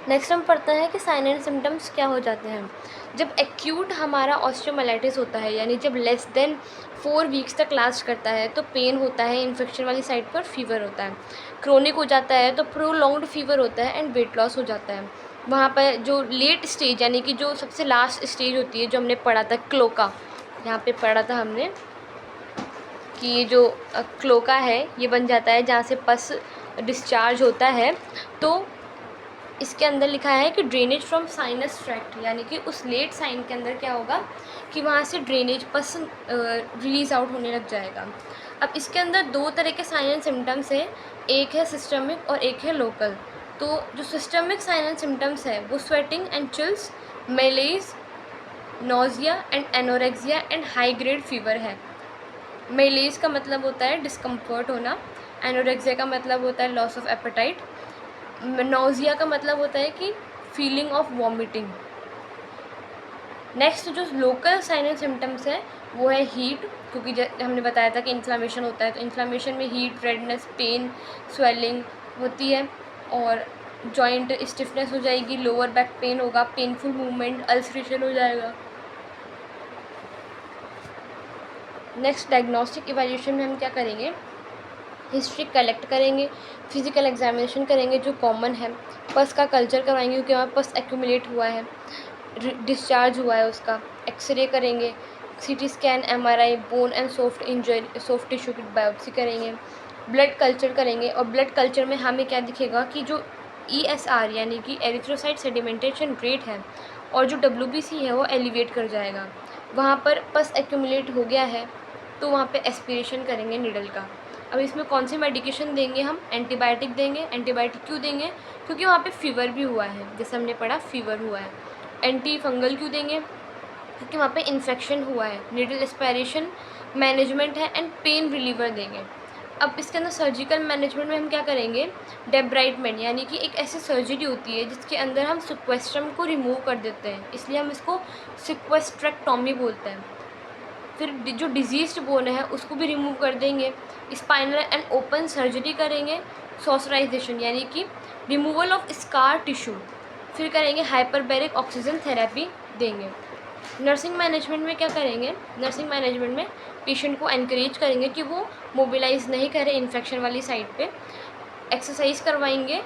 Next हम पढ़ते हैं कि साइन एंड सिम्टम्स क्या हो जाते हैं। जब एक्यूट हमारा ऑस्टियोमाइलाइटिस होता है, यानी जब लेस देन 4 वीक्स तक लास्ट करता है, तो पेन होता है, इन्फेक्शन वाली साइड पर फीवर होता है। क्रोनिक हो जाता है तो प्रोलॉन्ग्ड फीवर होता है एंड वेट लॉस हो जाता है। वहाँ पर जो लेट स्टेज यानी कि जो सबसे लास्ट स्टेज होती है, जो हमने पढ़ा था क्लोका, यहाँ पे पढ़ा था हमने कि ये जो क्लोका है ये बन जाता है जहाँ से पस डिस्चार्ज होता है। तो इसके अंदर लिखा है कि ड्रेनेज फ्रॉम साइनस ट्रैक्ट, यानी कि उस लेट साइन के अंदर क्या होगा कि वहाँ से ड्रेनेज पस रिलीज़ आउट होने लग जाएगा। अब इसके अंदर दो तरह के साइन एंड सिम्टम्स हैं, एक है सिस्टमिक और एक है लोकल। तो जो सिस्टमिक साइन एंड सिम्टम्स है वो sweating and chills, मेलेज, nausea and anorexia and high grade fever है। मेलेज का मतलब होता है डिस्कम्फर्ट होना, एनोरेक्सिया का मतलब होता है लॉस ऑफ एपेटाइट, नोजिया का मतलब होता है कि फीलिंग ऑफ वॉमिटिंग। नेक्स्ट जो लोकल साइन एंड सिम्टम्स है वो है हीट, क्योंकि हमने बताया था कि इन्फ्लामेशन होता है, तो इन्फ्लामेशन में हीट, रेडनेस, पेन, स्वेलिंग होती है और जॉइंट स्टिफनेस हो जाएगी, लोअर बैक पेन होगा, पेनफुल मूवमेंट, अल्सरेशन हो जाएगा। नेक्स्ट डायग्नोस्टिक इवैल्यूएशन में हम क्या करेंगे, हिस्ट्री कलेक्ट करेंगे, फिजिकल एग्जामिनेशन करेंगे जो कॉमन है, पस का कल्चर करवाएंगे क्योंकि वहाँ पस एक्यूमुलेट हुआ है, डिस्चार्ज हुआ है उसका, एक्सरे करेंगे, CT scan, MRI, bone and soft tissue की बायोप्सी करेंगे, ब्लड कल्चर करेंगे। और ब्लड कल्चर में हमें क्या दिखेगा कि जो ESR यानी कि एरिथ्रोसाइट सेडिमेंटेशन रेट है और जो WBC है वो एलिवेट कर जाएगा। वहाँ पर पस एक्यूमुलेट हो गया है तो वहाँ पे एस्पिरेशन करेंगे निडल का। अब इसमें कौन सी मेडिकेशन देंगे हम, एंटीबायोटिक देंगे। एंटीबायोटिक क्यों देंगे, क्योंकि वहाँ पे फीवर भी हुआ है, जैसे हमने पढ़ा फीवर हुआ है। एंटी फंगल क्यों देंगे, क्योंकि वहाँ पे इन्फेक्शन हुआ है। निडल एस्पायरेशन मैनेजमेंट है एंड पेन रिलीवर देंगे। अब इसके अंदर सर्जिकल मैनेजमेंट में हम क्या करेंगे, डेब्राइटमेंट, यानी कि एक ऐसी सर्जरी होती है जिसके अंदर हम सिक्वेस्ट्रम को रिमूव कर देते हैं, इसलिए हम इसको सिक्वेस्ट्रेक्टोमी बोलते हैं। फिर जो डिजीज्ड बोन है उसको भी रिमूव कर देंगे। स्पाइनल एंड ओपन सर्जरी करेंगे। सॉसराइजेशन यानी कि रिमूवल ऑफ स्कार टिश्यू। फिर करेंगे हाइपरबैरिक ऑक्सीजन थेरेपी देंगे। नर्सिंग मैनेजमेंट में क्या करेंगे, नर्सिंग मैनेजमेंट में पेशेंट को एनकरेज करेंगे कि वो मोबिलाइज नहीं करे इन्फेक्शन वाली साइड पे, एक्सरसाइज करवाएंगे,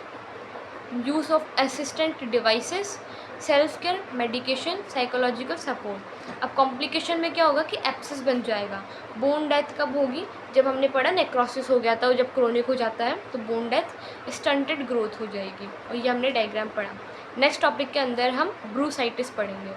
use of assistant devices, self care, medication, psychological support. अब कॉम्प्लिकेशन में क्या होगा कि एप्सिस बन जाएगा। बोन डेथ कब होगी, जब हमने पढ़ा नेक्रोसिस हो गया था और जब क्रोनिक हो जाता है तो बोन डेथ, स्टंटेड ग्रोथ हो जाएगी, और ये हमने डायग्राम पढ़ा। नेक्स्ट टॉपिक के अंदर हम ब्रूसाइटिस पढ़ेंगे।